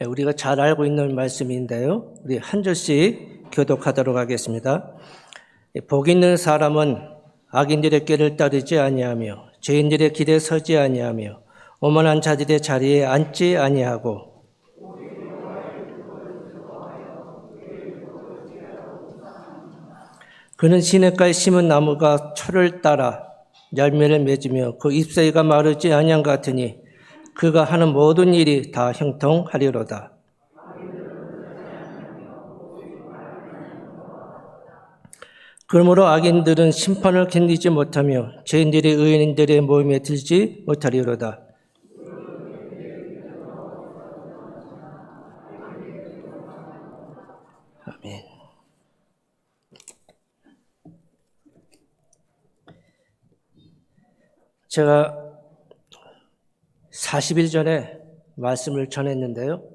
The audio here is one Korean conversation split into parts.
우리가 잘 알고 있는 말씀인데요. 우리 한 절씩 교독하도록 하겠습니다. 복 있는 사람은 악인들의 길을 따르지 아니하며 죄인들의 길에 서지 아니하며 오만한 자들의 자리에 앉지 아니하고 그는 시냇가에 심은 나무가 철을 따라 열매를 맺으며 그 잎사귀가 마르지 아니한 것 같으니 그가 하는 모든 일이 다 형통하리로다. 그러므로 악인들은 심판을 견디지 못하며 죄인들이 의인들의 모임에 들지 못하리로다. 아멘. 제가 40일 전에 말씀을 전했는데요.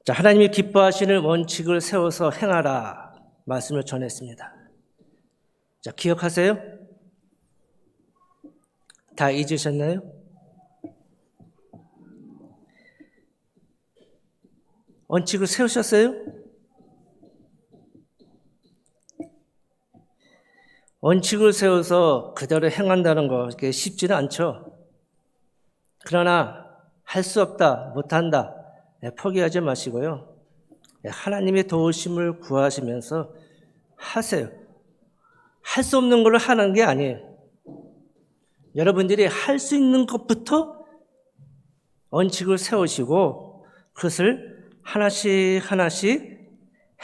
자, 하나님이 기뻐하시는 원칙을 세워서 행하라 말씀을 전했습니다. 자, 기억하세요? 다 잊으셨나요? 원칙을 세우셨어요? 원칙을 세워서 그대로 행한다는 거 그게 쉽지는 않죠. 그러나 할 수 없다, 못한다, 포기하지 마시고요. 하나님의 도우심을 구하시면서 하세요. 할 수 없는 걸 하는 게 아니에요. 여러분들이 할 수 있는 것부터 원칙을 세우시고 그것을 하나씩 하나씩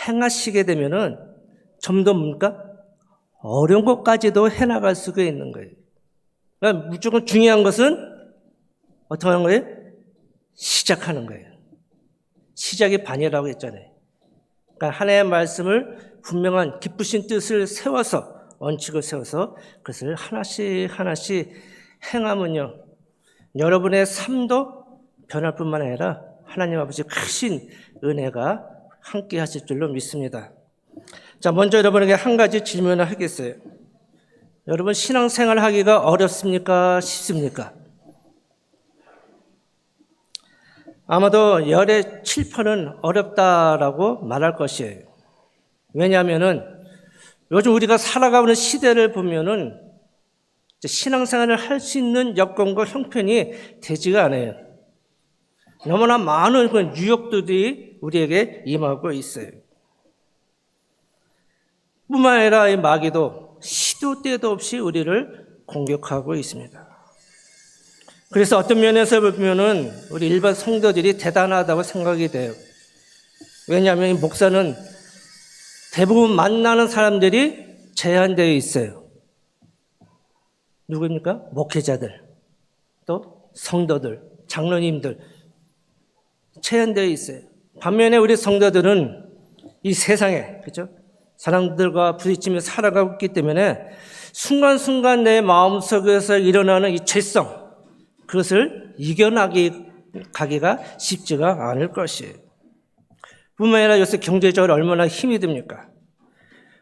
행하시게 되면은 좀 더 뭡니까? 어려운 것까지도 해나갈 수가 있는 거예요. 그러니까 무조건 중요한 것은 어떻게 하는 거예요? 시작하는 거예요. 시작이 반이라고 했잖아요. 그러니까 하나님의 말씀을 분명한 기쁘신 뜻을 세워서 원칙을 세워서 그것을 하나씩 하나씩 행하면요. 여러분의 삶도 변할 뿐만 아니라 하나님 아버지 크신 은혜가 함께 하실 줄로 믿습니다. 자, 먼저 여러분에게 한 가지 질문을 하겠어요. 여러분 신앙생활 하기가 어렵습니까? 쉽습니까? 아마도 열의 7%는 어렵다라고 말할 것이에요. 왜냐하면은 요즘 우리가 살아가는 시대를 보면은 신앙생활을 할 수 있는 여건과 형편이 되지가 않아요. 너무나 많은 그런 유혹들이 우리에게 임하고 있어요. 뿐만 아니라 이 마귀도 시도 때도 없이 우리를 공격하고 있습니다. 그래서 어떤 면에서 보면은 우리 일반 성도들이 대단하다고 생각이 돼요. 왜냐하면 이 목사는 대부분 만나는 사람들이 제한되어 있어요. 누구입니까? 목회자들, 또 성도들, 장로님들 제한되어 있어요. 반면에 우리 성도들은 이 세상에, 그렇죠? 사람들과 부딪히며 살아가고 있기 때문에 순간순간 내 마음속에서 일어나는 이 죄성, 그것을 이겨나가기가 쉽지가 않을 것이에요. 뿐만 아니라 요새 경제적으로 얼마나 힘이 듭니까?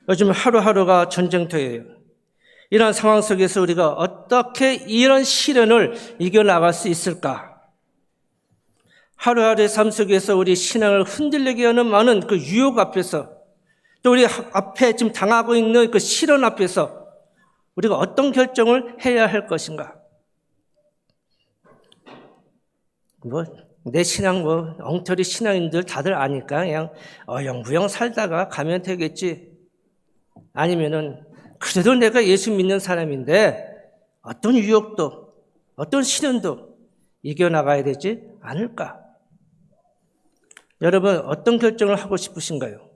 요즘 하루하루가 전쟁터예요. 이런 상황 속에서 우리가 어떻게 이런 시련을 이겨나갈 수 있을까? 하루하루의 삶 속에서 우리 신앙을 흔들리게 하는 많은 그 유혹 앞에서 또 우리 앞에 지금 당하고 있는 그 시련 앞에서 우리가 어떤 결정을 해야 할 것인가? 내 신앙 엉터리 신앙인들 다들 아니까 그냥 어영부영 살다가 가면 되겠지. 아니면은 그래도 내가 예수 믿는 사람인데 어떤 유혹도 어떤 시련도 이겨나가야 되지 않을까? 여러분 어떤 결정을 하고 싶으신가요?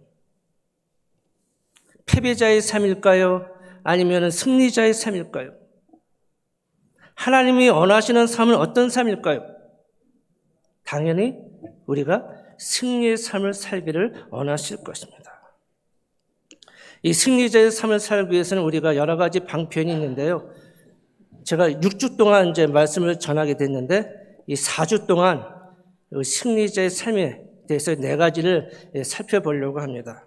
패배자의 삶일까요? 아니면 승리자의 삶일까요? 하나님이 원하시는 삶은 어떤 삶일까요? 당연히 우리가 승리의 삶을 살기를 원하실 것입니다. 이 승리자의 삶을 살기 위해서는 우리가 여러 가지 방편이 있는데요. 제가 6주 동안 이제 말씀을 전하게 됐는데 이 4주 동안 승리자의 삶에 대해서 4가지를 살펴보려고 합니다.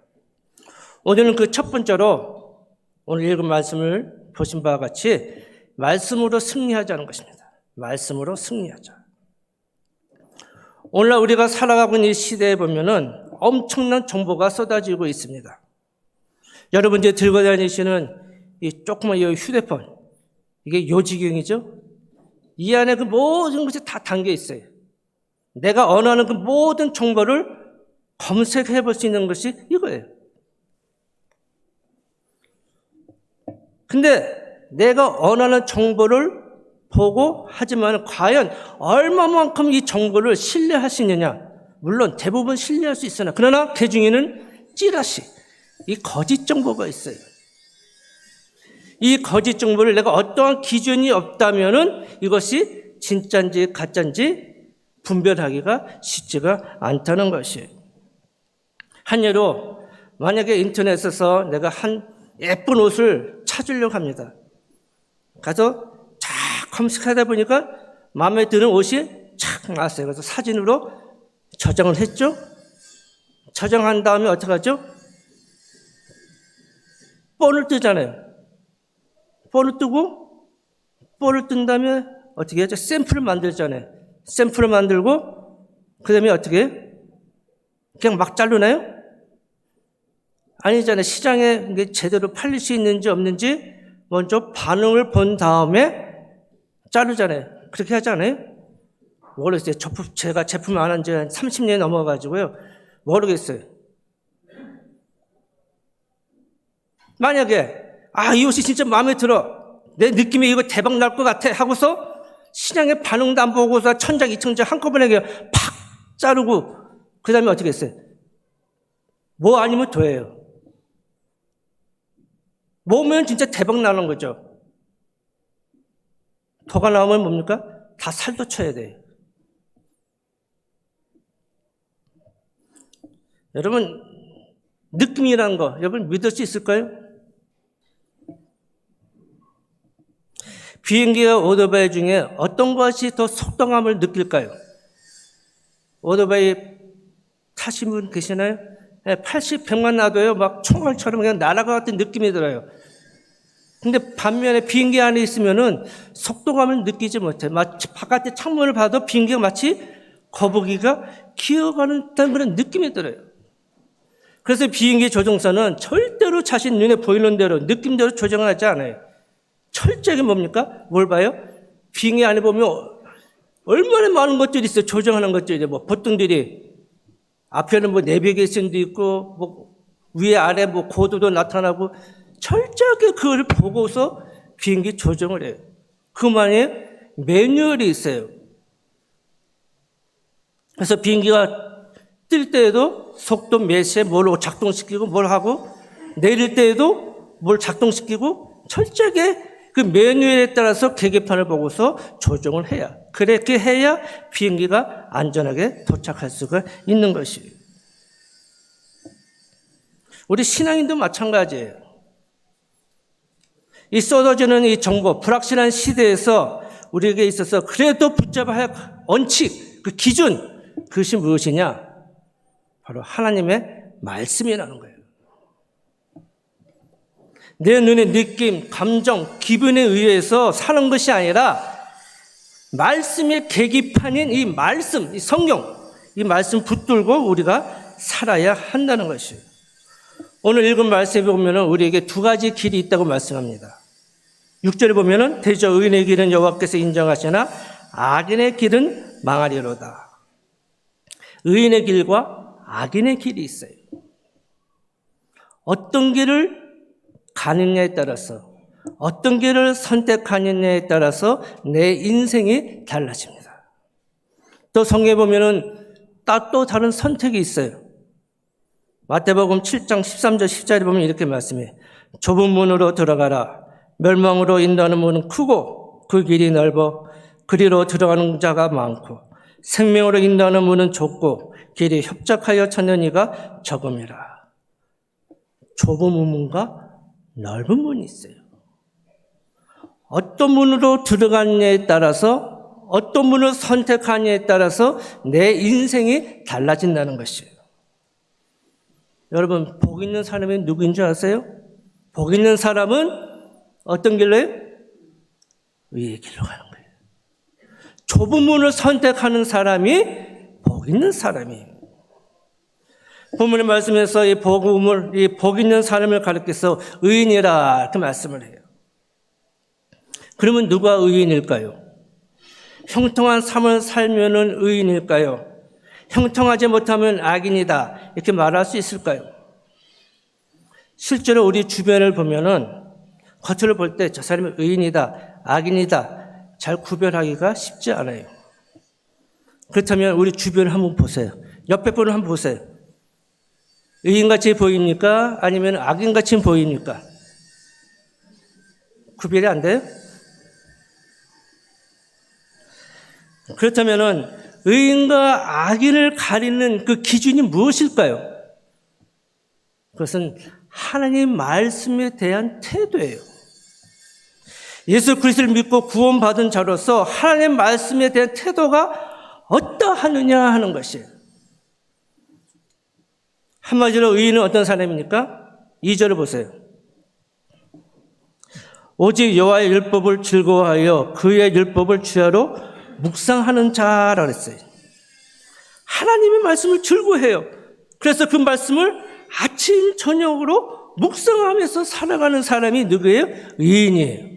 오늘은 그 첫 번째로 오늘 읽은 말씀을 보신 바와 같이 말씀으로 승리하자는 것입니다. 말씀으로 승리하자. 오늘날 우리가 살아가고 있는 이 시대에 보면은 엄청난 정보가 쏟아지고 있습니다. 여러분 이제 들고 다니시는 이 조그만 이 휴대폰, 이게 요지경이죠? 이 안에 그 모든 것이 다 담겨 있어요. 내가 원하는 그 모든 정보를 검색해 볼 수 있는 것이 이거예요. 근데 내가 원하는 정보를 보고 하지만 과연 얼마만큼 이 정보를 신뢰할 수 있느냐? 물론 대부분 신뢰할 수 있으나 그러나 그 중에는 찌라시, 이 거짓 정보가 있어요. 이 거짓 정보를 내가 어떠한 기준이 없다면은 이것이 진짜인지 가짜인지 분별하기가 쉽지가 않다는 것이에요. 한 예로 만약에 인터넷에서 내가 한 예쁜 옷을 찾으려고 합니다. 가서 쫙 검색하다 보니까 마음에 드는 옷이 착 나왔어요. 그래서 사진으로 저장을 했죠. 저장한 다음에 어떻게 하죠? 폰을 뜨잖아요. 폰을 뜨고 폰을 뜬 다음에 어떻게 하죠? 샘플을 만들잖아요. 샘플을 만들고 그 다음에 어떻게 해요? 그냥 막 자르나요? 아니잖아요. 시장에 이게 제대로 팔릴 수 있는지 없는지 먼저 반응을 본 다음에 자르잖아요. 그렇게 하지 않아요? 모르겠어요. 제가 제품을 안 한 지 한 30년이 넘어가지고요. 모르겠어요. 만약에 이 옷이 진짜 마음에 들어. 내 느낌에 이거 대박 날 것 같아 하고서 시장의 반응도 안 보고서 천장, 이천장 한꺼번에 그냥 팍 자르고 그 다음에 어떻게 했어요? 뭐 아니면 도예요. 뭐면 진짜 대박 나는 거죠. 도가 나오면 뭡니까? 다 살도 쳐야 돼요. 여러분, 느낌이라는 거, 여러분 믿을 수 있을까요? 비행기와 오토바이 중에 어떤 것이 더 속도감을 느낄까요? 오토바이 타신 분 계시나요? 80, 100만 나도요, 막 총알처럼 그냥 날아가 같은 느낌이 들어요. 근데 반면에 비행기 안에 있으면은 속도감을 느끼지 못해요. 마치 바깥에 창문을 봐도 비행기가 마치 거북이가 기어가는 듯한 그런 느낌이 들어요. 그래서 비행기 조종사는 절대로 자신 눈에 보이는 대로, 느낌대로 조정을 하지 않아요. 철저하게 뭡니까? 뭘 봐요? 비행기 안에 보면 얼마나 많은 것들이 있어요. 조정하는 것들이. 뭐 보통들이 앞에는 뭐 내비게이션도 있고, 뭐 위에 아래 뭐 고도도 나타나고, 철저하게 그걸 보고서 비행기 조정을 해요. 그만에 매뉴얼이 있어요. 그래서 비행기가 뜰 때에도 속도 몇에 뭘 작동시키고 뭘 하고, 내릴 때에도 뭘 작동시키고, 철저하게 그 매뉴얼에 따라서 계기판을 보고서 조정을 해야, 그렇게 해야 비행기가 안전하게 도착할 수가 있는 것이에요. 우리 신앙인도 마찬가지예요. 이 쏟아지는 이 정보, 불확실한 시대에서 우리에게 있어서 그래도 붙잡아야 할 원칙, 그 기준, 그것이 무엇이냐? 바로 하나님의 말씀이라는 거예요. 내 눈의 느낌, 감정, 기분에 의해서 사는 것이 아니라 말씀의 계기판인 이 말씀, 이 성경, 이 말씀 붙들고 우리가 살아야 한다는 것이에요. 오늘 읽은 말씀에 보면 우리에게 두 가지 길이 있다고 말씀합니다. 6절에 보면 대저 의인의 길은 여호와께서 인정하시나 악인의 길은 망하리로다. 의인의 길과 악인의 길이 있어요. 어떤 길을 가느냐에 따라서, 어떤 길을 선택하느냐에 따라서 내 인생이 달라집니다. 또 성경에 보면은 또 다른 선택이 있어요. 마태복음 7장 13절 14절에 보면 이렇게 말씀해. 좁은 문으로 들어가라. 멸망으로 인도하는 문은 크고 그 길이 넓어 그리로 들어가는 자가 많고 생명으로 인도하는 문은 좁고 길이 협착하여 찾는 이가 적음이라. 좁은 문과 넓은 문이 있어요. 어떤 문으로 들어가느냐에 따라서, 어떤 문을 선택하느냐에 따라서 내 인생이 달라진다는 것이에요. 여러분, 복 있는 사람이 누구인 줄 아세요? 복 있는 사람은 어떤 길로요? 의의 길로 가는 거예요. 좁은 문을 선택하는 사람이 복 있는 사람이에요. 본문의 말씀에서 이 복 있는 사람을 가리켜서 의인이라 이렇게 말씀을 해요. 그러면 누가 의인일까요? 형통한 삶을 살면은 의인일까요? 형통하지 못하면 악인이다 이렇게 말할 수 있을까요? 실제로 우리 주변을 보면은 겉으로 볼 때 저 사람이 의인이다, 악인이다 잘 구별하기가 쉽지 않아요. 그렇다면 우리 주변을 한번 보세요. 옆에 분을 한번 보세요. 의인같이 보입니까? 아니면 악인같이 보입니까? 구별이 안 돼요? 그렇다면 의인과 악인을 가리는 그 기준이 무엇일까요? 그것은 하나님 말씀에 대한 태도예요. 예수 그리스도를 믿고 구원받은 자로서 하나님 말씀에 대한 태도가 어떠하느냐 하는 것이에요. 한마디로 의인은 어떤 사람입니까? 2절을 보세요. 오직 여호와의 율법을 즐거워하여 그의 율법을 주야로 묵상하는 자라 그랬어요. 하나님의 말씀을 즐거워해요. 그래서 그 말씀을 아침 저녁으로 묵상하면서 살아가는 사람이 누구예요? 의인이에요.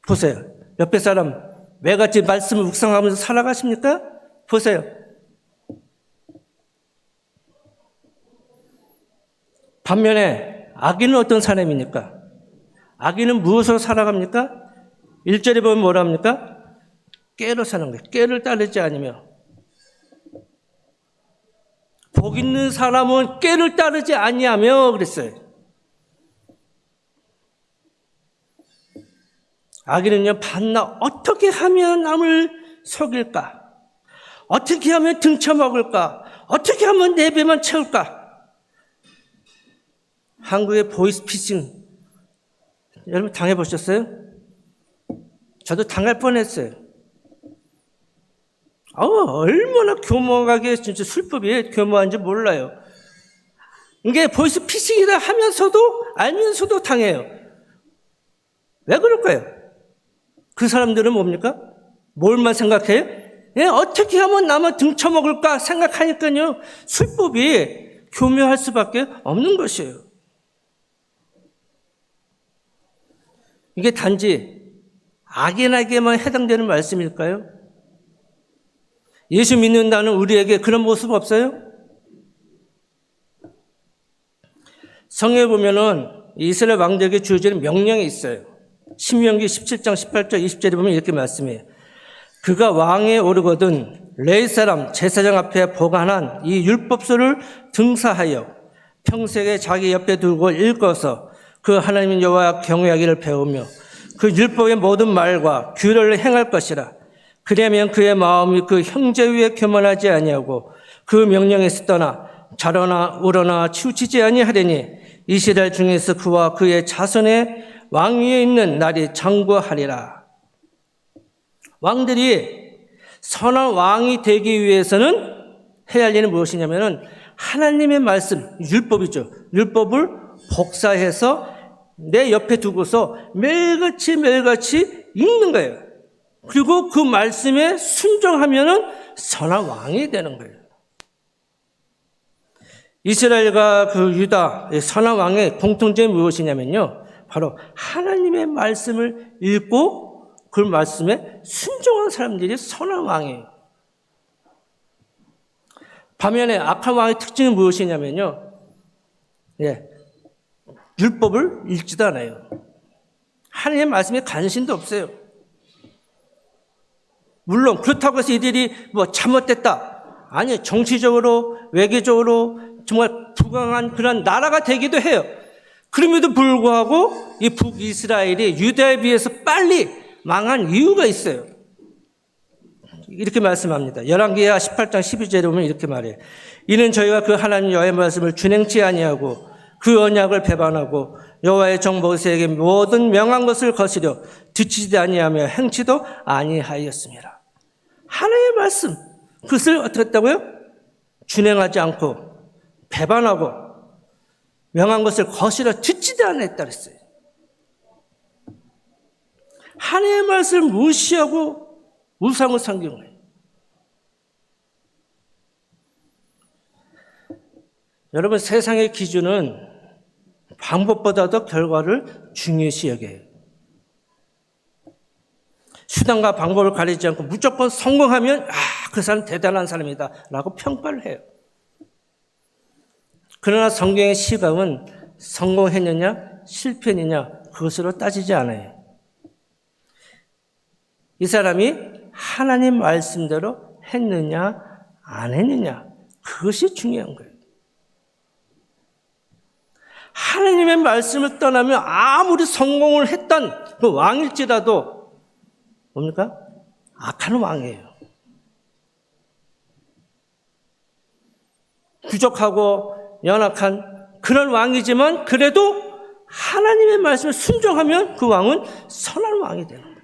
보세요. 옆에 사람 매같이 말씀을 묵상하면서 살아가십니까? 보세요. 반면에 악인은 어떤 사람입니까? 악인은 무엇으로 살아갑니까? 1절에 보면 뭐라 합니까? 꾀로 사는 거예요. 꾀를 따르지 않으며. 복 있는 사람은 꾀를 따르지 아니하며 그랬어요. 악인은요, 반나 어떻게 하면 남을 속일까? 어떻게 하면 등쳐먹을까? 어떻게 하면 내 배만 채울까? 한국의 보이스피싱 여러분 당해보셨어요? 저도 당할 뻔했어요. 얼마나 교모하게 진짜 술법이 교모한지 몰라요. 이게 보이스피싱이다 하면서도 알면서도 당해요. 왜 그럴까요? 그 사람들은 뭡니까? 뭘만 생각해요? 어떻게 하면 남을 등쳐먹을까 생각하니까요. 술법이 교묘할 수밖에 없는 것이에요. 이게 단지 악인에게만 해당되는 말씀일까요? 예수 믿는다는 우리에게 그런 모습 없어요? 성경에 보면은 이스라엘 왕들에게 주어지는 명령이 있어요. 신명기 17장 18절 20절에 보면 이렇게 말씀해요. 그가 왕에 오르거든 레위 사람 제사장 앞에 보관한 이 율법서를 등사하여 평생에 자기 옆에 두고 읽어서 그 하나님 여호와 경외하기를 배우며 그 율법의 모든 말과 규례를 행할 것이라. 그러면 그의 마음이 그 형제 위에 교만하지 아니하고 그 명령에서 떠나 자로나 우러나 치우치지 아니하리니 이스라엘 중에서 그와 그의 자손의 왕 위에 있는 날이 장구하리라. 왕들이 선한 왕이 되기 위해서는 해야 할 일은 무엇이냐면은 하나님의 말씀, 율법이죠. 율법을 복사해서 내 옆에 두고서 매일같이 읽는 거예요. 그리고 그 말씀에 순종하면은 선한 왕이 되는 거예요. 이스라엘과 그 유다 선한 왕의 공통점이 무엇이냐면요. 바로 하나님의 말씀을 읽고 그 말씀에 순종한 사람들이 선한 왕이에요. 반면에 악한 왕의 특징은 무엇이냐면요. 율법을 읽지도 않아요. 하나님의 말씀에 관심도 없어요. 물론 그렇다고 해서 이들이 잘못됐다. 아니, 정치적으로 외교적으로 정말 부강한 그런 나라가 되기도 해요. 그럼에도 불구하고 이 북이스라엘이 유다에 비해서 빨리 망한 이유가 있어요. 이렇게 말씀합니다. 열왕기하 18장 12절에 보면 이렇게 말해요. 이는 저희가 그 하나님 여호와의 말씀을 준행치 아니하고 그 언약을 배반하고 여호와의 종 모세에게 모든 명한 것을 거스려 듣지도 아니하며 행치도 아니하였습니다. 하나님의 말씀, 그것을 어떻게 했다고요? 준행하지 않고 배반하고 명한 것을 거스려 듣지도 않았다 그랬어요. 하나님의 말씀을 무시하고 우상을 섬기는 거예요. 여러분, 세상의 기준은 방법보다도 결과를 중요시 여겨요. 수단과 방법을 가리지 않고 무조건 성공하면 그 사람 대단한 사람이다 라고 평가를 해요. 그러나 성경의 시각은 성공했느냐 실패했느냐 그것으로 따지지 않아요. 이 사람이 하나님 말씀대로 했느냐 안 했느냐 그것이 중요한 거예요. 하나님의 말씀을 떠나면 아무리 성공을 했던 그 왕일지라도 뭡니까? 악한 왕이에요. 부족하고 연약한 그런 왕이지만 그래도 하나님의 말씀을 순종하면 그 왕은 선한 왕이 되는 거예요.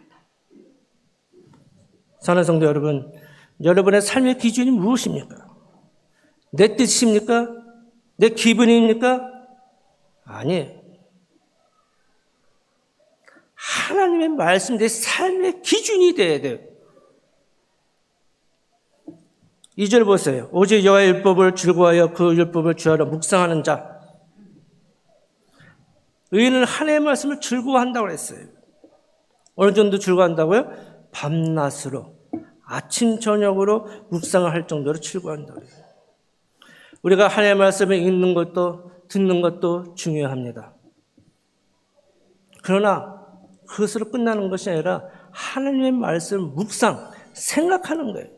사랑하는 성도 여러분, 여러분의 삶의 기준이 무엇입니까? 내 뜻입니까? 내 기분입니까? 아니에요. 하나님의 말씀 내 삶의 기준이 돼야 돼요. 2절 보세요. 오직 여호와의 율법을 즐거워하여 그 율법을 주하러 묵상하는 자. 의인은 하나님의 말씀을 즐거워한다고 했어요. 어느 정도 즐거워한다고요? 밤낮으로 아침 저녁으로 묵상을 할 정도로 즐거워한다고 해요. 우리가 하나님의 말씀을 읽는 것도 듣는 것도 중요합니다. 그러나 그것으로 끝나는 것이 아니라 하나님의 말씀을 묵상, 생각하는 거예요.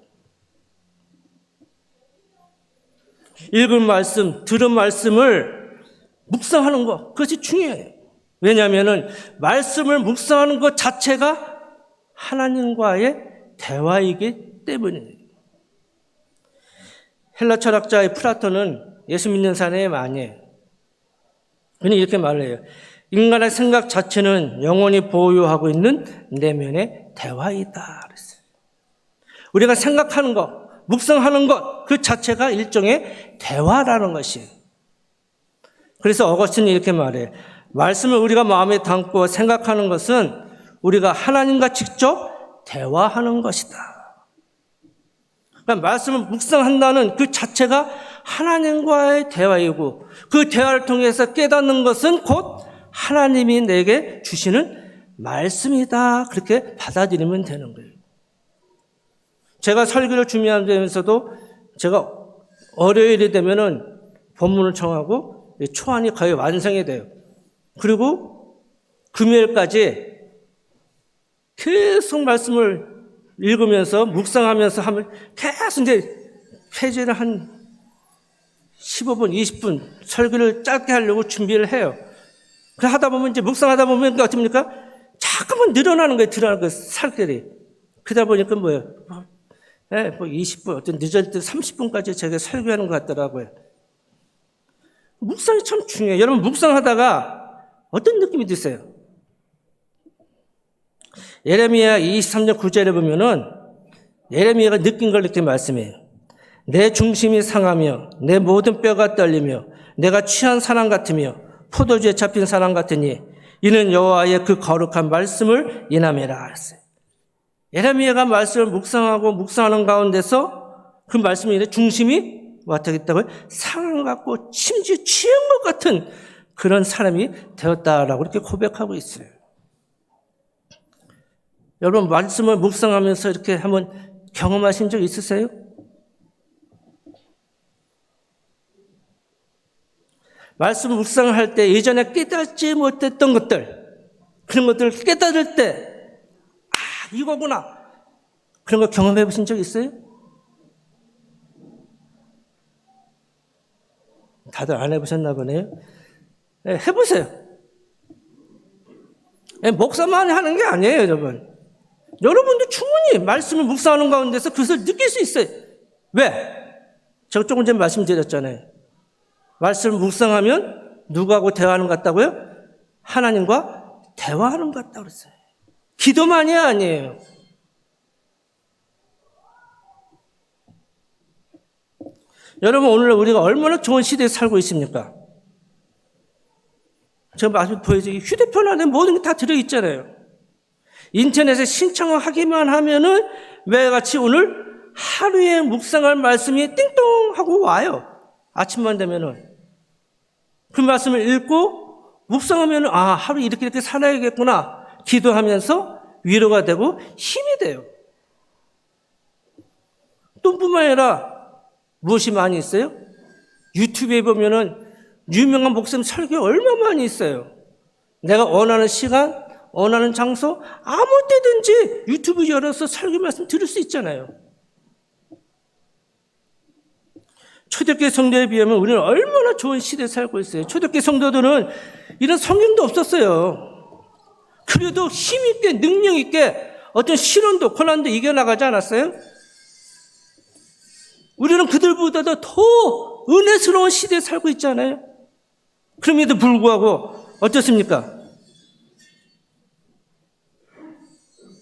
읽은 말씀, 들은 말씀을 묵상하는 것, 그것이 중요해요. 왜냐하면 말씀을 묵상하는 것 자체가 하나님과의 대화이기 때문이에요. 헬라 철학자의 플라톤은 예수 믿는 사람이 아니에요. 그는 이렇게 말을 해요. 인간의 생각 자체는 영원히 보유하고 있는 내면의 대화이다 그랬어요. 우리가 생각하는 것, 묵상하는 것, 그 자체가 일종의 대화라는 것이에요. 그래서 어거스틴이 이렇게 말해요. 말씀을 우리가 마음에 담고 생각하는 것은 우리가 하나님과 직접 대화하는 것이다. 그러니까 말씀을 묵상한다는 그 자체가 하나님과의 대화이고 그 대화를 통해서 깨닫는 것은 곧 하나님이 내게 주시는 말씀이다. 그렇게 받아들이면 되는 거예요. 제가 설교를 준비하면서도 제가 월요일이 되면은 본문을 정하고 초안이 거의 완성이 돼요. 그리고 금요일까지 계속 말씀을 읽으면서 묵상하면서 하면 계속 이제 페이지를 한 15분, 20분 설교를 짧게 하려고 준비를 해요. 그 하다 보면 이제 묵상하다 보면 어떻습니까? 자꾸만 늘어나는 거예요. 늘어나는 거 살결이. 그러다 보니까 뭐예요? 네, 뭐 20분, 어떤 늦을 때 30분까지 제가 설교하는 것 같더라고요. 묵상이 참 중요해요. 여러분 묵상하다가 어떤 느낌이 드세요? 예레미야 23장 9절에 보면은 예레미야가 느낀 걸 이렇게 말씀해요. 내 중심이 상하며 내 모든 뼈가 떨리며 내가 취한 사람 같으며 포도주에 잡힌 사람 같으니 이는 여호와의 그 거룩한 말씀을 인함이라 했어요. 예레미야가 말씀을 묵상하고 묵상하는 가운데서 그 말씀이 이제 중심이 어떻게 했다고요? 상한 것 같고 심지어 취한 것 같은 그런 사람이 되었다라고 이렇게 고백하고 있어요. 여러분 말씀을 묵상하면서 이렇게 한번 경험하신 적 있으세요? 말씀 묵상을 할 때 예전에 깨닫지 못했던 것들, 그런 것들을 깨달을 때 이거구나. 그런 거 경험해 보신 적 있어요? 다들 안 해보셨나 보네요. 네, 해보세요. 네, 목사만 하는 게 아니에요, 여러분. 여러분도 충분히 말씀을 묵상하는 가운데서 그것을 느낄 수 있어요. 왜? 제가 조금 전에 말씀드렸잖아요. 말씀을 묵상하면 누구하고 대화하는 것 같다고요? 하나님과 대화하는 것 같다고 그랬어요. 기도만이 아니에요. 여러분 오늘 우리가 얼마나 좋은 시대에 살고 있습니까? 제가 마치 보여드린 휴대폰 안에 모든 게 다 들어있잖아요. 인터넷에 신청하기만 하면은 매일같이 오늘 하루에 묵상할 말씀이 띵동 하고 와요. 아침만 되면은. 그 말씀을 읽고 묵상하면 하루 이렇게 살아야겠구나 기도하면서 위로가 되고 힘이 돼요. 또 뿐만 아니라 무엇이 많이 있어요? 유튜브에 보면은 유명한 목사님 설교 얼마나 많이 있어요. 내가 원하는 시간, 원하는 장소 아무 때든지 유튜브 열어서 설교 말씀 들을 수 있잖아요. 초대교회 성도에 비하면 우리는 얼마나 좋은 시대에 살고 있어요. 초대교회 성도들은 이런 성경도 없었어요. 그래도 힘있게 능력있게 어떤 시련도 고난도 이겨나가지 않았어요? 우리는 그들보다도 더 은혜스러운 시대에 살고 있잖아요. 그럼에도 불구하고 어떻습니까?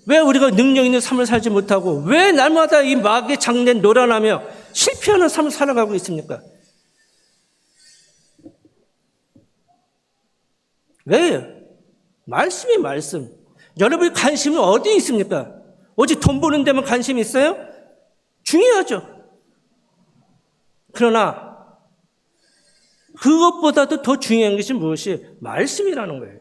왜 우리가 능력 있는 삶을 살지 못하고 왜 날마다 이 마귀의 장래에 놀아나며 실패하는 삶을 살아가고 있습니까? 왜요? 말씀이 말씀. 여러분의 관심은 어디에 있습니까? 오직 돈 버는 데만 관심이 있어요? 중요하죠. 그러나 그것보다도 더 중요한 것이 무엇이? 말씀이라는 거예요.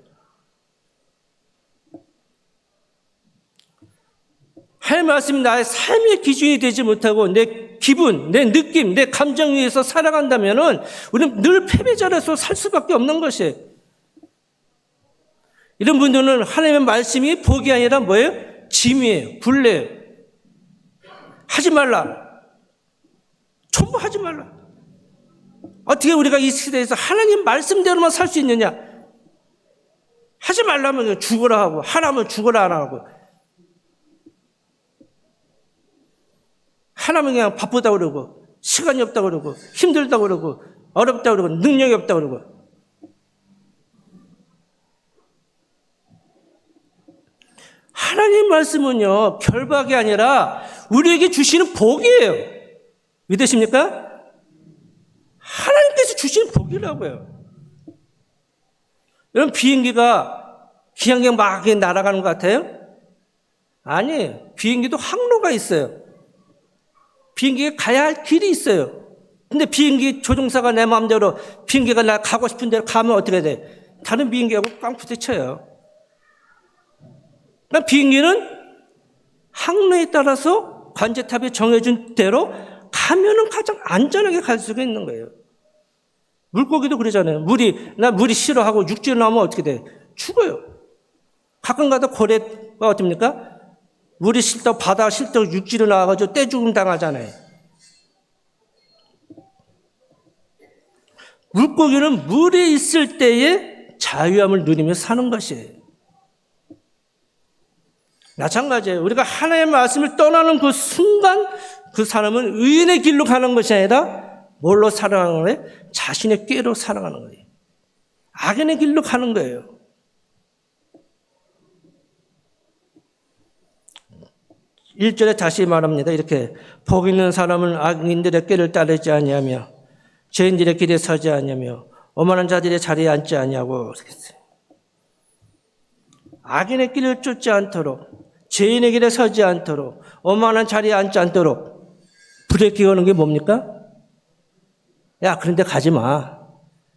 할 말씀이 나의 삶의 기준이 되지 못하고 내 기분, 내 느낌, 내 감정 위에서 살아간다면 우리는 늘 패배자로서 살 수밖에 없는 것이에요. 이런 분들은 하나님의 말씀이 복이 아니라 뭐예요? 짐이에요. 굴레예요. 하지 말라. 전부 하지 말라. 어떻게 우리가 이 시대에서 하나님 말씀대로만 살 수 있느냐? 하지 말라면 죽어라 하고 하라면 죽어라 안 하고 하나면 그냥 바쁘다고 그러고 시간이 없다고 그러고 힘들다고 그러고 어렵다고 그러고 능력이 없다고 그러고 하나님 말씀은요 결박이 아니라 우리에게 주시는 복이에요. 믿으십니까? 하나님께서 주시는 복이라고요. 여러분 비행기가 그냥 막 날아가는 것 같아요? 아니, 비행기도 항로가 있어요. 비행기에 가야 할 길이 있어요. 근데 비행기 조종사가 내 마음대로 비행기가 나 가고 싶은 대로 가면 어떻게 돼? 다른 비행기하고 꽝 부딪혀요. 그러니까 비행기는 항로에 따라서 관제탑이 정해준 대로 가면은 가장 안전하게 갈 수가 있는 거예요. 물고기도 그러잖아요. 나 물이 싫어하고 육지로 나오면 어떻게 돼? 죽어요. 가끔 가다 고래가 어떻습니까? 물이 싫다고 바다가 싫다고 육지로 나와가지고 떼죽음 당하잖아요. 물고기는 물에 있을 때의 자유함을 누리며 사는 것이에요. 마찬가지예요. 우리가 하나님의 말씀을 떠나는 그 순간 그 사람은 의인의 길로 가는 것이 아니라 뭘로 살아가는 거예요? 자신의 꾀로 살아가는 거예요. 악인의 길로 가는 거예요. 일절에 다시 말합니다. 이렇게 복 있는 사람은 악인들의 꾀를 따르지 아니하며 죄인들의 길에 서지 아니하며 오만한 자들의 자리에 앉지 아니하고 악인의 길을 쫓지 않도록 죄인의 길에 서지 않도록 오만한 자리에 앉지 않도록 브레이크 거는 게 뭡니까? 야, 그런데 가지 마.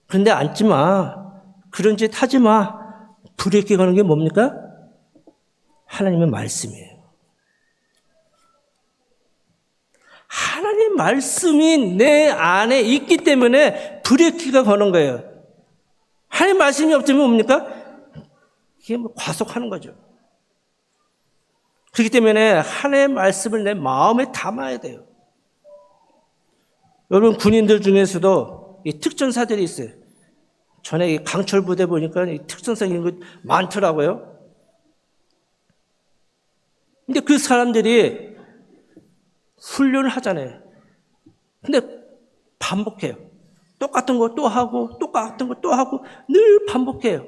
그런데 앉지 마. 그런 짓 하지 마. 브레이크 거는 게 뭡니까? 하나님의 말씀이에요. 하나님의 말씀이 내 안에 있기 때문에 브레이크가 거는 거예요. 하나님의 말씀이 없으면 뭡니까? 이게 과속하는 거죠. 그렇기 때문에 하나님의 말씀을 내 마음에 담아야 돼요. 여러분 군인들 중에서도 이 특전사들이 있어요. 전에 이 강철 부대 보니까 이 특전사인 거 많더라고요. 근데 그 사람들이 훈련을 하잖아요. 근데 반복해요. 똑같은 거 또 하고 똑같은 거 또 하고 늘 반복해요.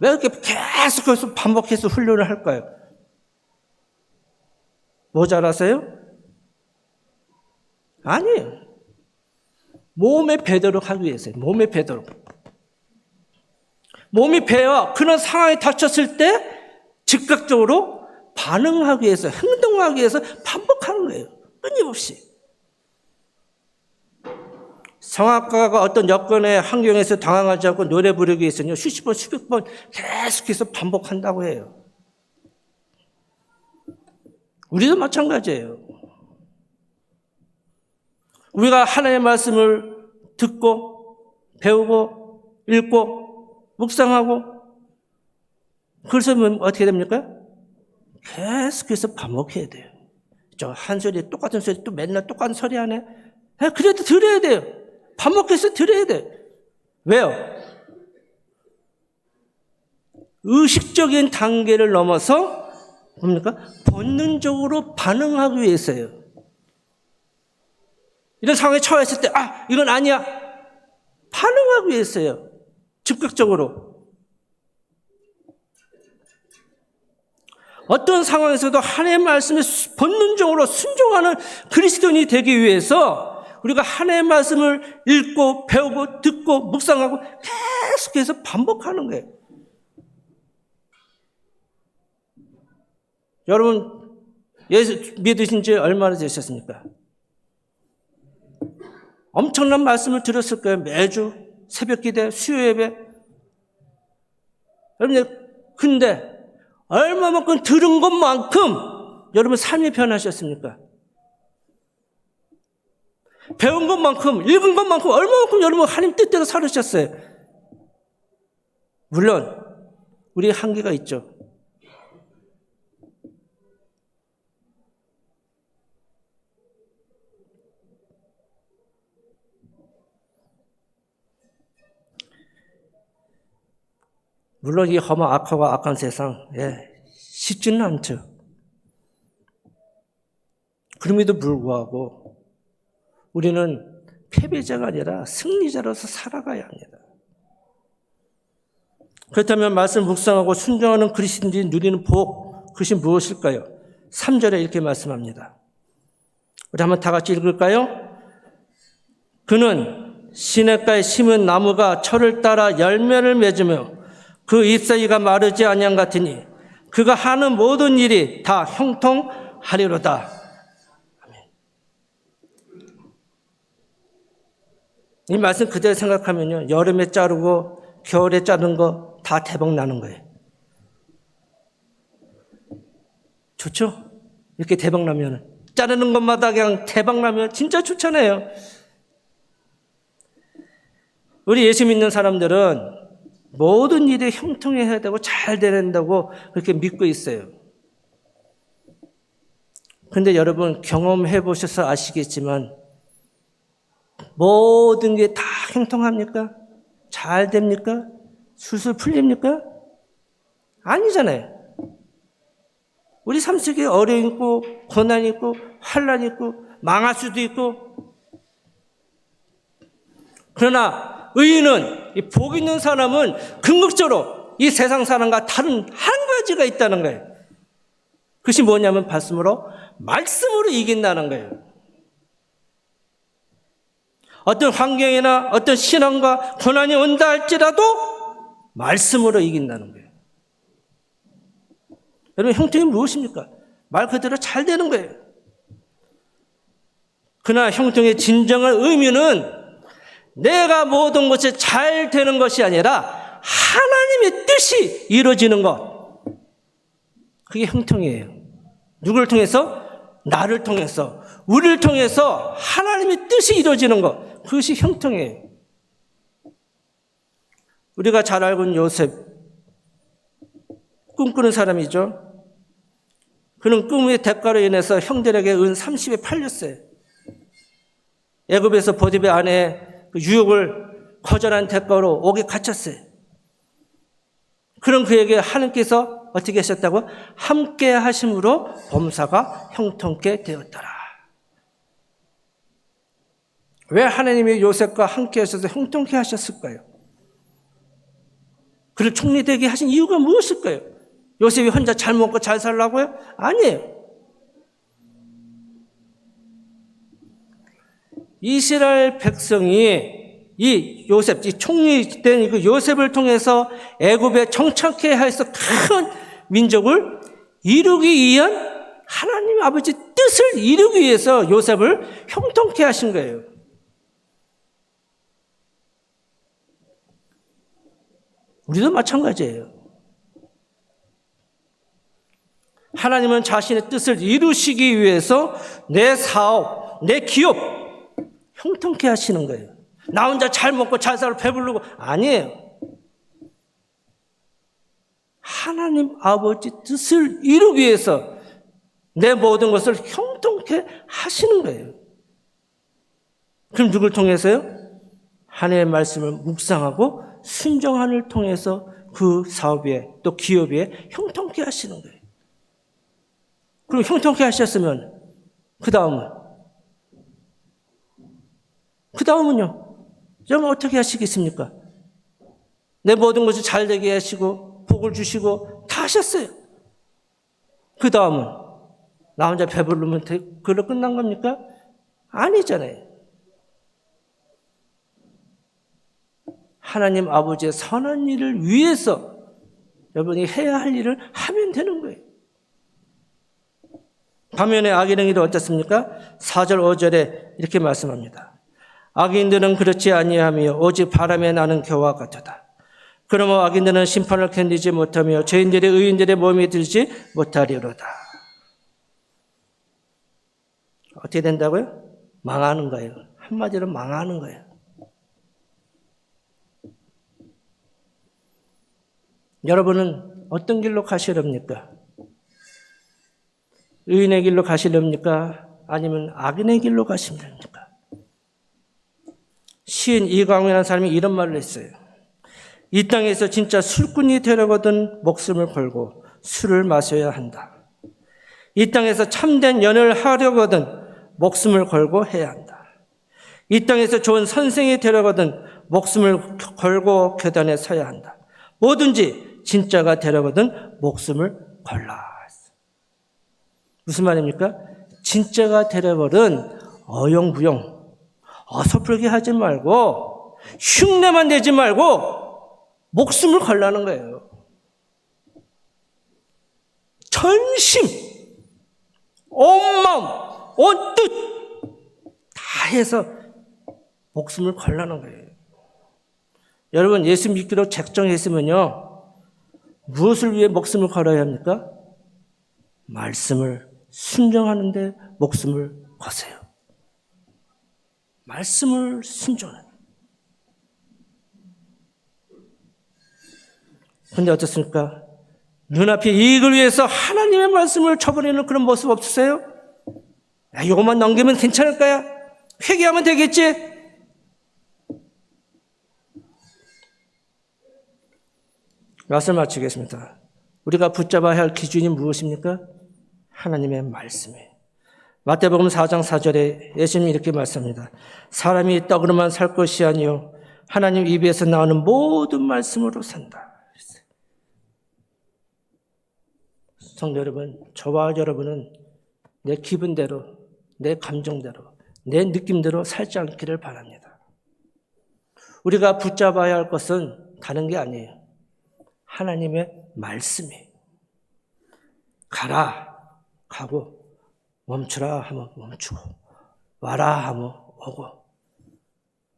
왜 이렇게 계속해서 반복해서 훈련을 할까요? 뭐 잘하세요? 아니에요. 몸에 배도록 하기 위해서요. 몸에 배도록. 몸이 배어 그런 상황에 닥쳤을 때 즉각적으로 반응하기 위해서, 행동하기 위해서 반복하는 거예요. 끊임없이. 성악가가 어떤 여건의 환경에서 당황하지 않고 노래 부르기 위해서는 수십 번, 수백 번 계속해서 반복한다고 해요. 우리도 마찬가지예요. 우리가 하나님의 말씀을 듣고 배우고 읽고 묵상하고 그래서 어떻게 됩니까? 계속해서 반복해야 돼요. 저 한 소리 똑같은 소리 또 맨날 똑같은 소리 하네. 그래도 들어야 돼요. 반복해서 들어야 돼요. 왜요? 의식적인 단계를 넘어서 뭡니까? 본능적으로 반응하기 위해서요. 이런 상황에 처했을 때 이건 아니야. 반응하기 위해서요. 즉각적으로. 어떤 상황에서도 하나님의 말씀에 본능적으로 순종하는 그리스도인이 되기 위해서 우리가 하나님의 말씀을 읽고 배우고 듣고 묵상하고 계속해서 반복하는 거예요. 여러분 예수 믿으신 지 얼마나 되셨습니까? 엄청난 말씀을 들었을 거예요. 매주 새벽기도, 수요예배. 여러분 근데 얼마만큼 들은 것만큼 여러분 삶이 변하셨습니까? 배운 것만큼, 읽은 것만큼 얼마만큼 여러분 하나님 뜻대로 살으셨어요? 물론 우리 한계가 있죠. 물론 이 험한 악하고 악한 세상 쉽지는 않죠. 그럼에도 불구하고 우리는 패배자가 아니라 승리자로서 살아가야 합니다. 그렇다면 말씀 묵상하고 순종하는 그리스도인들이 누리는 복, 그것이 무엇일까요? 3절에 이렇게 말씀합니다. 우리 한번 다 같이 읽을까요? 그는 시냇가에 심은 나무가 철을 따라 열매를 맺으며 그 잎사귀가 마르지 아니한 같으니 그가 하는 모든 일이 다 형통하리로다. 아멘. 이 말씀 그대로 생각하면요, 여름에 자르고 겨울에 자른 거 다 대박 나는 거예요. 좋죠? 이렇게 대박 나면 자르는 것마다 그냥 대박 나면 진짜 좋잖아요. 우리 예수 믿는 사람들은 모든 일이 형통해야 되고 잘 된다고 그렇게 믿고 있어요. 그런데 여러분 경험해 보셔서 아시겠지만 모든 게 다 형통합니까? 잘 됩니까? 술술 풀립니까? 아니잖아요. 우리 삶 속에 어려움이 있고 고난이 있고 환난이 있고 망할 수도 있고. 그러나 의인은, 이 복 있는 사람은 궁극적으로 이 세상 사람과 다른 한 가지가 있다는 거예요. 그것이 뭐냐면 말씀으로 이긴다는 거예요. 어떤 환경이나 어떤 신앙과 고난이 온다 할지라도 말씀으로 이긴다는 거예요. 여러분 형통이 무엇입니까? 말 그대로 잘 되는 거예요. 그러나 형통의 진정한 의미는 내가 모든 것이 잘 되는 것이 아니라 하나님의 뜻이 이루어지는 것. 그게 형통이에요. 누구를 통해서? 나를 통해서, 우리를 통해서 하나님의 뜻이 이루어지는 것. 그것이 형통이에요. 우리가 잘 알고 있는 요셉, 꿈꾸는 사람이죠. 그는 꿈의 대가로 인해서 형들에게 은 30에 팔렸어요. 애굽에서 보디베 아내의 유혹을 거절한 대가로 옥에 갇혔어요. 그런 그에게 하나님께서 어떻게 하셨다고? 함께 하심으로 범사가 형통케 되었더라. 왜 하나님이 요셉과 함께 하셔서 형통케 하셨을까요? 그를 총리되게 하신 이유가 무엇일까요? 요셉이 혼자 잘 먹고 잘 살라고요? 아니에요. 이스라엘 백성이 이 요셉, 이 총리된 그 요셉을 통해서 애굽에 정착해 해서 큰 민족을 이루기 위한 하나님 아버지 뜻을 이루기 위해서 요셉을 형통케 하신 거예요. 우리도 마찬가지예요. 하나님은 자신의 뜻을 이루시기 위해서 내 사업, 내 기업 형통케 하시는 거예요. 나 혼자 잘 먹고 잘 살고 배부르고 아니에요. 하나님 아버지 뜻을 이루기 위해서 내 모든 것을 형통케 하시는 거예요. 그럼 누굴 통해서요? 하나님의 말씀을 묵상하고 순종함을 통해서 그 사업에 또 기업에 형통케 하시는 거예요. 그럼 형통케 하셨으면 그 다음은요? 여러분 어떻게 하시겠습니까? 내 모든 것을 잘 되게 하시고 복을 주시고 다 하셨어요. 그 다음은 나 혼자 배부르면 그걸로 끝난 겁니까? 아니잖아요. 하나님 아버지의 선한 일을 위해서 여러분이 해야 할 일을 하면 되는 거예요. 반면에 악인은 어떻습니까? 4절 5절에 이렇게 말씀합니다. 악인들은 그렇지 아니하며 오직 바람에 나는 겨와 같도다. 그러므로 악인들은 심판을 견디지 못하며 죄인들의 의인들의 몸에 들지 못하리로다. 어떻게 된다고요? 망하는 거예요. 한마디로 망하는 거예요. 여러분은 어떤 길로 가시렵니까? 의인의 길로 가시렵니까? 아니면 악인의 길로 가시렵니까? 시인 이광우라는 사람이 이런 말을 했어요. 이 땅에서 진짜 술꾼이 되려거든 목숨을 걸고 술을 마셔야 한다. 이 땅에서 참된 연애를 하려거든 목숨을 걸고 해야 한다. 이 땅에서 좋은 선생이 되려거든 목숨을 걸고 교단에 서야 한다. 뭐든지 진짜가 되려거든 목숨을 걸라. 무슨 말입니까? 진짜가 되려거든 어영부영 어설프게 하지 말고 흉내만 내지 말고 목숨을 걸라는 거예요. 전심, 온 마음, 온 뜻 다 해서 목숨을 걸라는 거예요. 여러분 예수 믿기로 작정했으면요. 무엇을 위해 목숨을 걸어야 합니까? 말씀을 순종하는데 목숨을 거세요. 말씀을 순종하는. 그런데 어떻습니까? 눈앞의 이익을 위해서 하나님의 말씀을 쳐버리는 그런 모습 없으세요? 야, 이것만 넘기면 괜찮을 거야? 회개하면 되겠지? 말씀 마치겠습니다. 우리가 붙잡아야 할 기준이 무엇입니까? 하나님의 말씀이에요. 마태복음 4장 4절에 예수님이 이렇게 말씀합니다. 사람이 떡으로만 살 것이 아니요 하나님 입에서 나오는 모든 말씀으로 산다. 성도 여러분, 저와 여러분은 내 기분대로, 내 감정대로, 내 느낌대로 살지 않기를 바랍니다. 우리가 붙잡아야 할 것은 다른 게 아니에요. 하나님의 말씀이에요. 가라 가고 멈추라 하면 멈추고 와라 하면 오고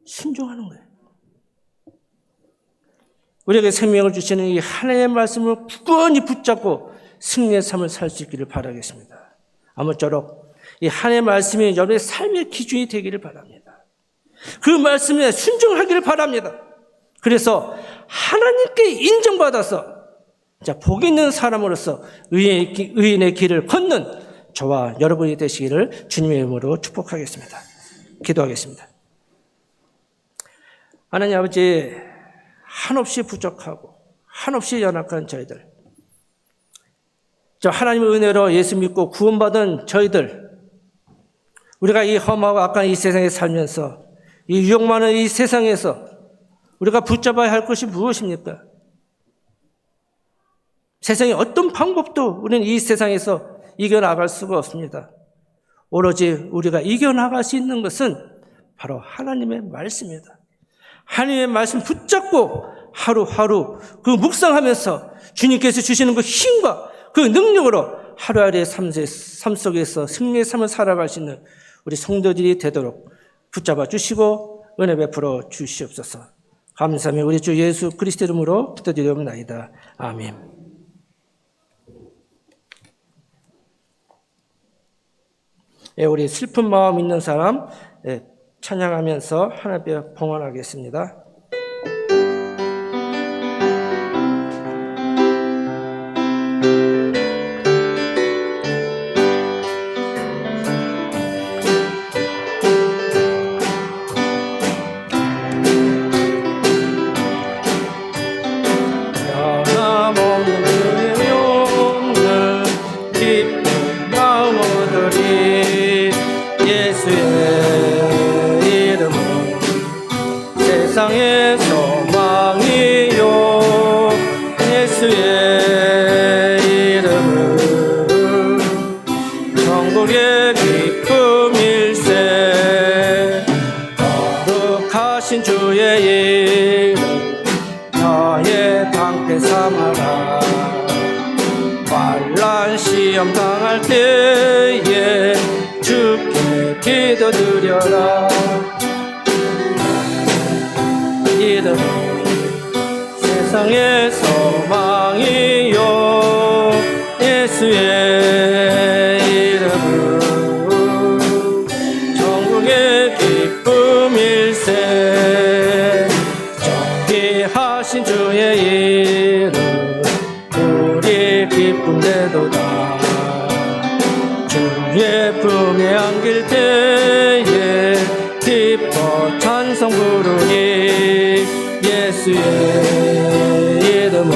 순종하는 거예요. 우리에게 생명을 주시는 이 하나님의 말씀을 굳건히 붙잡고 승리의 삶을 살 수 있기를 바라겠습니다. 아무쪼록 이 하나님의 말씀이 여러분의 삶의 기준이 되기를 바랍니다. 그 말씀에 순종하기를 바랍니다. 그래서 하나님께 인정받아서 복 있는 사람으로서 의인의 길을 걷는 저와 여러분이 되시기를 주님의 이름으로 축복하겠습니다. 기도하겠습니다. 하나님 아버지, 한없이 부족하고 한없이 연약한 저희들, 하나님의 은혜로 예수 믿고 구원받은 저희들, 우리가 이 험하고 악한 이 세상에 살면서 이 유혹 많은 이 세상에서 우리가 붙잡아야 할 것이 무엇입니까? 세상에 어떤 방법도 우리는 이 세상에서 이겨나갈 수가 없습니다. 오로지 우리가 이겨나갈 수 있는 것은 바로 하나님의 말씀입니다. 하나님의 말씀 붙잡고 하루하루 그 묵상하면서 주님께서 주시는 그 힘과 그 능력으로 하루하루의 삶 속에서 승리의 삶을 살아갈 수 있는 우리 성도들이 되도록 붙잡아 주시고 은혜 베풀어 주시옵소서. 감사하며 우리 주 예수 그리스도 이름으로 기도드리옵나이다. 아멘. 우리 슬픈 마음 있는 사람 찬양하면서 하나님 앞에 봉헌하겠습니다. 세상의 소망이요 예수의 이름은 천국의 기쁨일세. 거룩하신 주의 이름 나의 방패 삼아라. 환난 시험 당할 때에 주께 기도드려라. 이름 세상의 소망이요 예수의 이름은 천국의 기쁨일세. 존귀하신 주의 이름 우리 기쁨되도다. 주의 품에 안길 때에 기뻐 찬송 부르니 예수의 이름은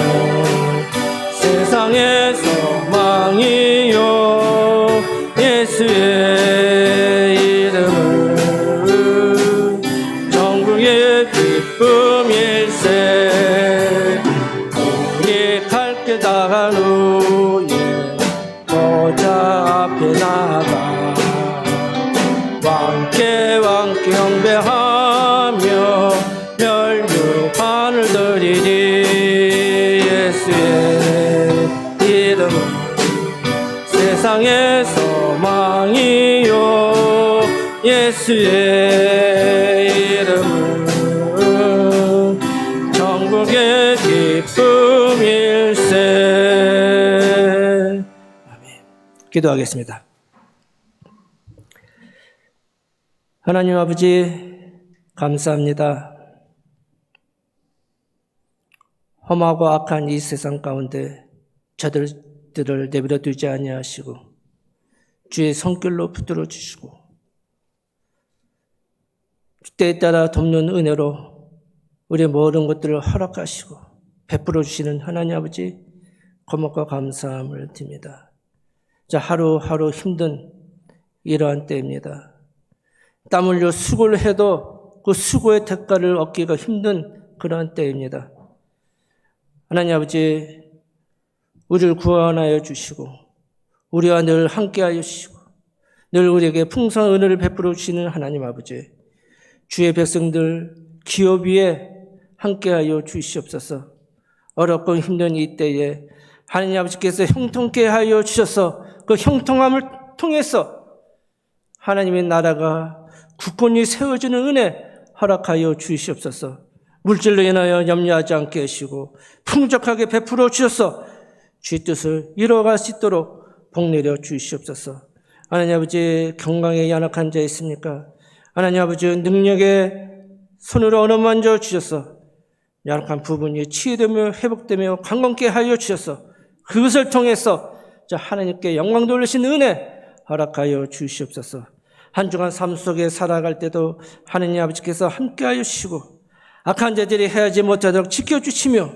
세상의 소망이요 예수의 이름은 천국의 기쁨일세. 우리 갈 길 다간 후에 보좌 앞에 나가 왕께 경배하며 멸류관을 드리니 예수의 이름은 세상의 소망이요 예수의 이름은 천국의 기쁨일세. 아멘. 기도하겠습니다. 하나님 아버지 감사합니다. 험하고 악한 이 세상 가운데 저들을 내버려 두지 아니하시고 주의 손길로 붙들어 주시고 때에 따라 돕는 은혜로 우리의 모든 것들을 허락하시고 베풀어 주시는 하나님 아버지 고맙고 감사함을 드립니다. 자, 하루하루 힘든 이러한 때입니다. 땀 흘려 수고를 해도 그 수고의 대가를 얻기가 힘든 그러한 때입니다. 하나님 아버지, 우리를 구원하여 주시고 우리와 늘 함께하여 주시고 늘 우리에게 풍성한 은혜를 베풀어 주시는 하나님 아버지, 주의 백성들 기업 위에 함께하여 주시옵소서. 어렵고 힘든 이 때에 하나님 아버지께서 형통케 하여 주셔서 그 형통함을 통해서 하나님의 나라가 굳건히 세워지는 은혜 허락하여 주시옵소서. 물질로 인하여 염려하지 않게 하시고 풍족하게 베풀어 주셔서 주의 뜻을 이뤄갈 수 있도록 복내려 주시옵소서. 하나님 아버지, 건강에 연약한 자 있습니까? 하나님 아버지, 능력의 손으로 어루만져 주셔서 연약한 부분이 치유되며 회복되며 강건케 하여 주셔서 그것을 통해서 하나님께 영광 돌리신 은혜 허락하여 주시옵소서. 한 주간 삶 속에 살아갈 때도 하나님 아버지께서 함께하여 주시고 악한 자들이 해하지 못하도록 지켜주시며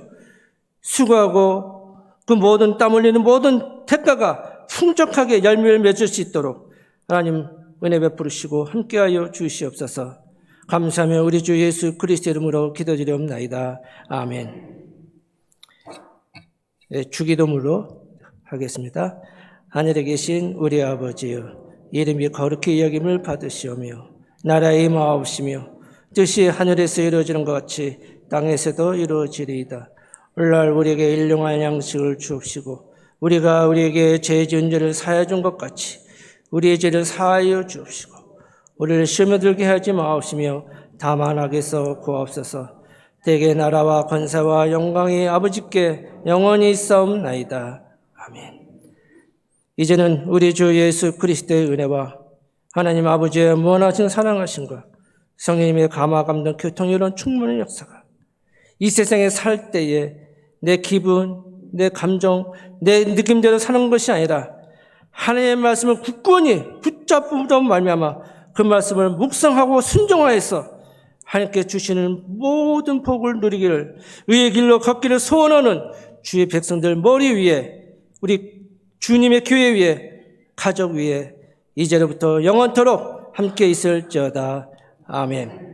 수고하고 그 모든 땀 흘리는 모든 대가가 풍족하게 열매를 맺을 수 있도록 하나님 은혜 베푸시고 함께하여 주시옵소서. 감사하며 우리 주 예수 그리스도 이름으로 기도드리옵나이다. 아멘. 네, 주기도문으로 하겠습니다. 하늘에 계신 우리 아버지여, 이름이 거룩히 여김을 받으시오며 나라의 임하옵시며 뜻이 하늘에서 이루어지는 것 같이 땅에서도 이루어지리이다. 오늘날 우리에게 일용할 양식을 주옵시고 우리가 우리에게 죄 지은 죄를 사하여 준 것 같이 우리의 죄를 사하여 주옵시고 우리를 시험에 들게 하지 마옵시며 다만 악에서 구하옵소서. 대개 나라와 권세와 영광이 아버지께 영원히 있사옵나이다. 아멘. 이제는 우리 주 예수 그리스도의 은혜와 하나님 아버지의 무한하신 사랑하심과 성령님의 감화 감동 교통 이런 충만한 역사가 이 세상에 살 때에 내 기분, 내 감정, 내 느낌대로 사는 것이 아니라 하나님의 말씀을 굳건히 붙잡음으로 말미암아 그 말씀을 묵상하고 순종하여서 하나님께 주시는 모든 복을 누리기를 의의 길로 걷기를 소원하는 주의 백성들 머리 위에 우리 주님의 교회 위에 가족 위에 이제로부터 영원토록 함께 있을지어다. 아멘.